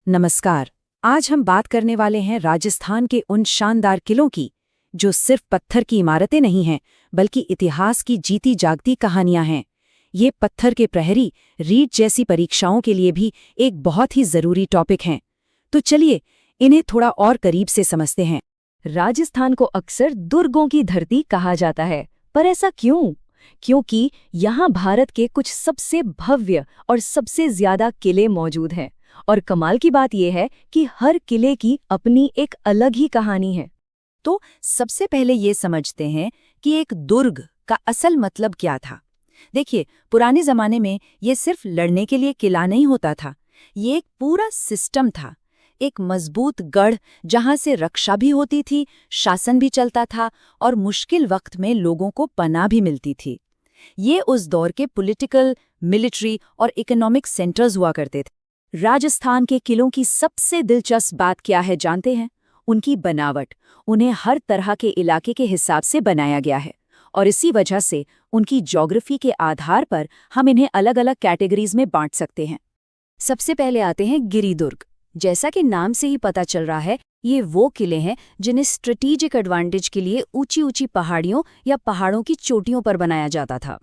नमस्कार। आज हम बात करने वाले हैं राजस्थान के उन शानदार किलों की जो सिर्फ पत्थर की इमारतें नहीं हैं बल्कि इतिहास की जीती जागती कहानियां हैं। ये पत्थर के प्रहरी रीट जैसी परीक्षाओं के लिए भी एक बहुत ही जरूरी टॉपिक हैं। तो चलिए इन्हें थोड़ा और करीब से समझते हैं। राजस्थान को अक्सर दुर्गों की धरती कहा जाता है, पर ऐसा क्यों? क्योंकि यहाँ भारत के कुछ सबसे भव्य और सबसे ज्यादा किले मौजूद हैं। और कमाल की बात यह है कि हर किले की अपनी एक अलग ही कहानी है। तो सबसे पहले ये समझते हैं कि एक दुर्ग का असल मतलब क्या था। देखिए, पुराने जमाने में ये सिर्फ लड़ने के लिए किला नहीं होता था, ये एक पूरा सिस्टम था। एक मजबूत गढ़ जहां से रक्षा भी होती थी, शासन भी चलता था और मुश्किल वक्त में लोगों को पनाह भी मिलती थी। ये उस दौर के पॉलिटिकल, मिलिट्री और इकोनॉमिक सेंटर्स हुआ करते थे। राजस्थान के किलों की सबसे दिलचस्प बात क्या है जानते हैं? उनकी बनावट। उन्हें हर तरह के इलाके के हिसाब से बनाया गया है और इसी वजह से उनकी ज्योग्राफी के आधार पर हम इन्हें अलग अलग कैटेगरीज में बांट सकते हैं। सबसे पहले आते हैं गिरिदुर्ग। जैसा कि नाम से ही पता चल रहा है, ये वो किले हैं जिन्हें स्ट्रेटेजिक एडवांटेज के लिए ऊंची ऊंची पहाड़ियों या पहाड़ों की चोटियों पर बनाया जाता था।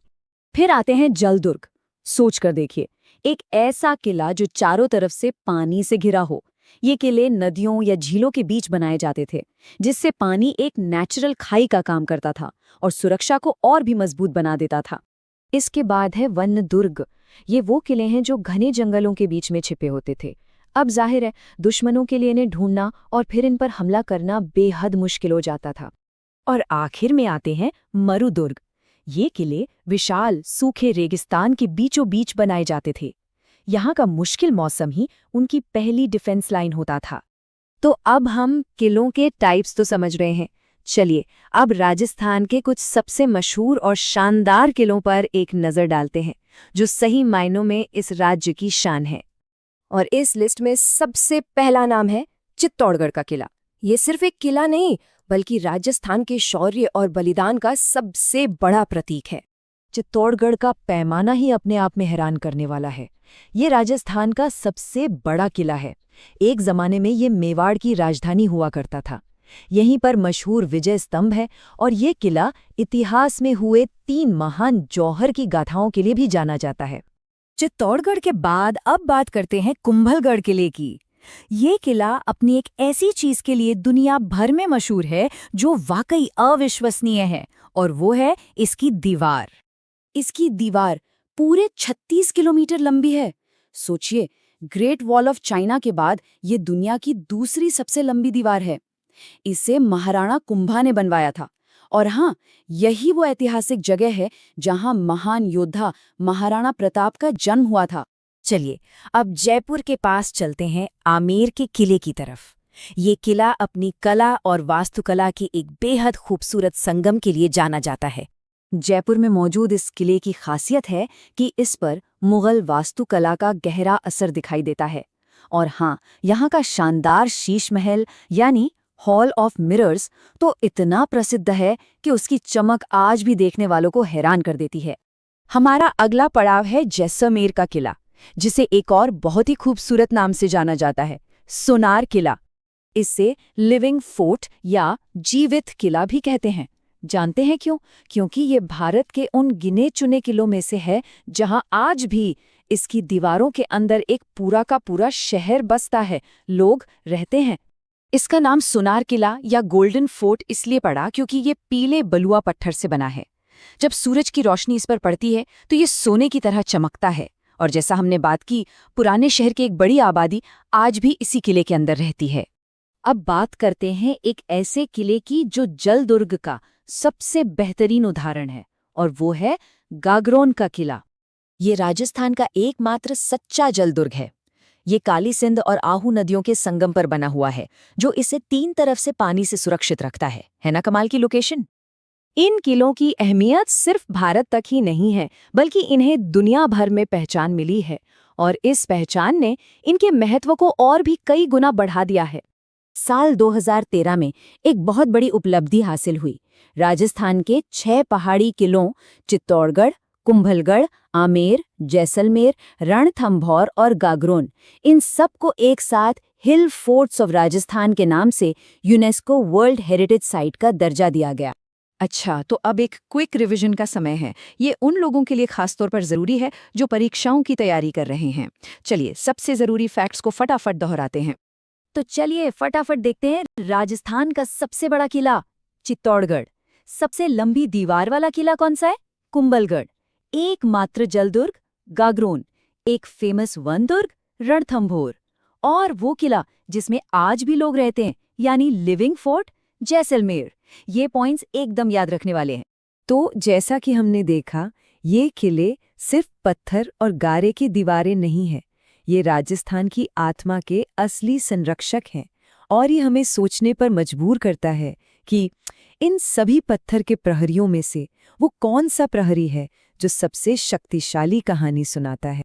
फिर आते हैं जलदुर्ग। सोच कर देखिए, एक ऐसा किला जो चारों तरफ से पानी से घिरा हो। ये किले नदियों या झीलों के बीच बनाए जाते थे, जिससे पानी एक नेचुरल खाई का काम करता था और सुरक्षा को और भी मजबूत बना देता था। इसके बाद है वन दुर्ग। ये वो किले हैं जो घने जंगलों के बीच में छिपे होते थे। अब जाहिर है, दुश्मनों के लिए इन्हें ढूंढना और फिर इन पर हमला करना बेहद मुश्किल हो जाता था। और आखिर में आते हैं मरुदुर्ग। ये किले विशाल सूखे रेगिस्तान के बीचों बीच बनाए जाते थे। यहाँ का मुश्किल मौसम ही उनकी पहली डिफेंस लाइन होता था। तो अब हम किलों के टाइप्स तो समझ रहे हैं। चलिए अब राजस्थान के कुछ सबसे मशहूर और शानदार किलों पर एक नज़र डालते हैं, जो सही मायनों में इस राज्य की शान है। और इस लिस्ट में सबसे पहला नाम है चित्तौड़गढ़ का किला। ये सिर्फ एक किला नहीं, बल्कि राजस्थान के शौर्य और बलिदान का सबसे बड़ा प्रतीक है। चित्तौड़गढ़ का पैमाना ही अपने आप में हैरान करने वाला है। ये राजस्थान का सबसे बड़ा किला है। एक जमाने में ये मेवाड़ की राजधानी हुआ करता था। यहीं पर मशहूर विजय स्तंभ है और ये किला इतिहास में हुए 3 महान जौहर की गाथाओं के लिए भी जाना जाता है। चित्तौड़गढ़ के बाद अब बात करते हैं कुंभलगढ़ किले की। ये किला अपनी एक ऐसी चीज के लिए दुनिया भर में मशहूर है जो वाकई अविश्वसनीय है, और वो है इसकी दीवार। इसकी दीवार पूरे 36 किलोमीटर लंबी है। सोचिए, ग्रेट वॉल ऑफ चाइना के बाद ये दुनिया की दूसरी सबसे लंबी दीवार है। इसे महाराणा कुंभा ने बनवाया था। और हाँ, यही वो ऐतिहासिक जगह है जहां महान योद्धा महाराणा प्रताप का जन्म हुआ था। चलिए अब जयपुर के पास चलते हैं, आमेर के किले की तरफ। ये किला अपनी कला और वास्तुकला की एक बेहद खूबसूरत संगम के लिए जाना जाता है। जयपुर में मौजूद इस किले की खासियत है कि इस पर मुगल वास्तुकला का गहरा असर दिखाई देता है। और हाँ, यहाँ का शानदार शीश महल यानी हॉल ऑफ मिरर्स तो इतना प्रसिद्ध है कि उसकी चमक आज भी देखने वालों को हैरान कर देती है। हमारा अगला पड़ाव है जैसलमेर का किला, जिसे एक और बहुत ही खूबसूरत नाम से जाना जाता है, सोनार किला। इसे लिविंग फोर्ट या जीवित किला भी कहते हैं। जानते हैं क्यों? क्योंकि ये भारत के उन गिने चुने किलों में से है जहां आज भी इसकी दीवारों के अंदर एक पूरा का पूरा शहर बसता है, लोग रहते हैं। इसका नाम सोनार किला या गोल्डन फोर्ट इसलिए पड़ा क्योंकि ये पीले बलुआ पत्थर से बना है। जब सूरज की रोशनी इस पर पड़ती है तो ये सोने की तरह चमकता है। और जैसा हमने बात की, पुराने शहर की एक बड़ी आबादी आज भी इसी किले के अंदर रहती है। अब बात करते हैं एक ऐसे किले की जो जलदुर्ग का सबसे बेहतरीन उदाहरण है, और वो है गागरोन का किला। ये राजस्थान का एकमात्र सच्चा जलदुर्ग है। ये काली सिंध और आहू नदियों के संगम पर बना हुआ है, जो इसे 3 तरफ से पानी से सुरक्षित रखता है ना कमाल की लोकेशन। इन किलों की अहमियत सिर्फ भारत तक ही नहीं है, बल्कि इन्हें दुनिया भर में पहचान मिली है, और इस पहचान ने इनके महत्व को और भी कई गुना बढ़ा दिया है। साल 2013 में एक बहुत बड़ी उपलब्धि हासिल हुई। राजस्थान के 6 पहाड़ी किलों चित्तौड़गढ़, कुंभलगढ़, आमेर, जैसलमेर, रणथंभौर और गागरोन, इन सबको एक साथ हिल फोर्ट्स ऑफ राजस्थान के नाम से यूनेस्को वर्ल्ड हेरिटेज साइट का दर्जा दिया गया। अच्छा, तो अब एक क्विक रिवीजन का समय है। ये उन लोगों के लिए खास तौर पर ज़रूरी है जो परीक्षाओं की तैयारी कर रहे हैं। चलिए, सबसे ज़रूरी फैक्ट्स को फटाफट दोहराते हैं। तो चलिए फटाफट देखते हैं। राजस्थान का सबसे बड़ा किला चित्तौड़गढ़। सबसे लंबी दीवार वाला किला कौन सा है? कुंभलगढ़। एकमात्र जलदुर्ग गागरोन। एक फेमस वन दुर्ग रणथंभौर। और वो किला जिसमें आज भी लोग रहते हैं, यानी लिविंग फोर्ट जैसलमेर। ये पॉइंट्स एकदम याद रखने वाले हैं। तो जैसा कि हमने देखा, ये किले सिर्फ पत्थर और गारे की दीवारें नहीं हैं। ये राजस्थान की आत्मा के असली संरक्षक हैं और ये हमें सोचने पर मजबूर करता है कि इन सभी पत्थर के प्रहरियों में से वो कौन सा प्रहरी है जो सबसे शक्तिशाली कहानी सुनाता है।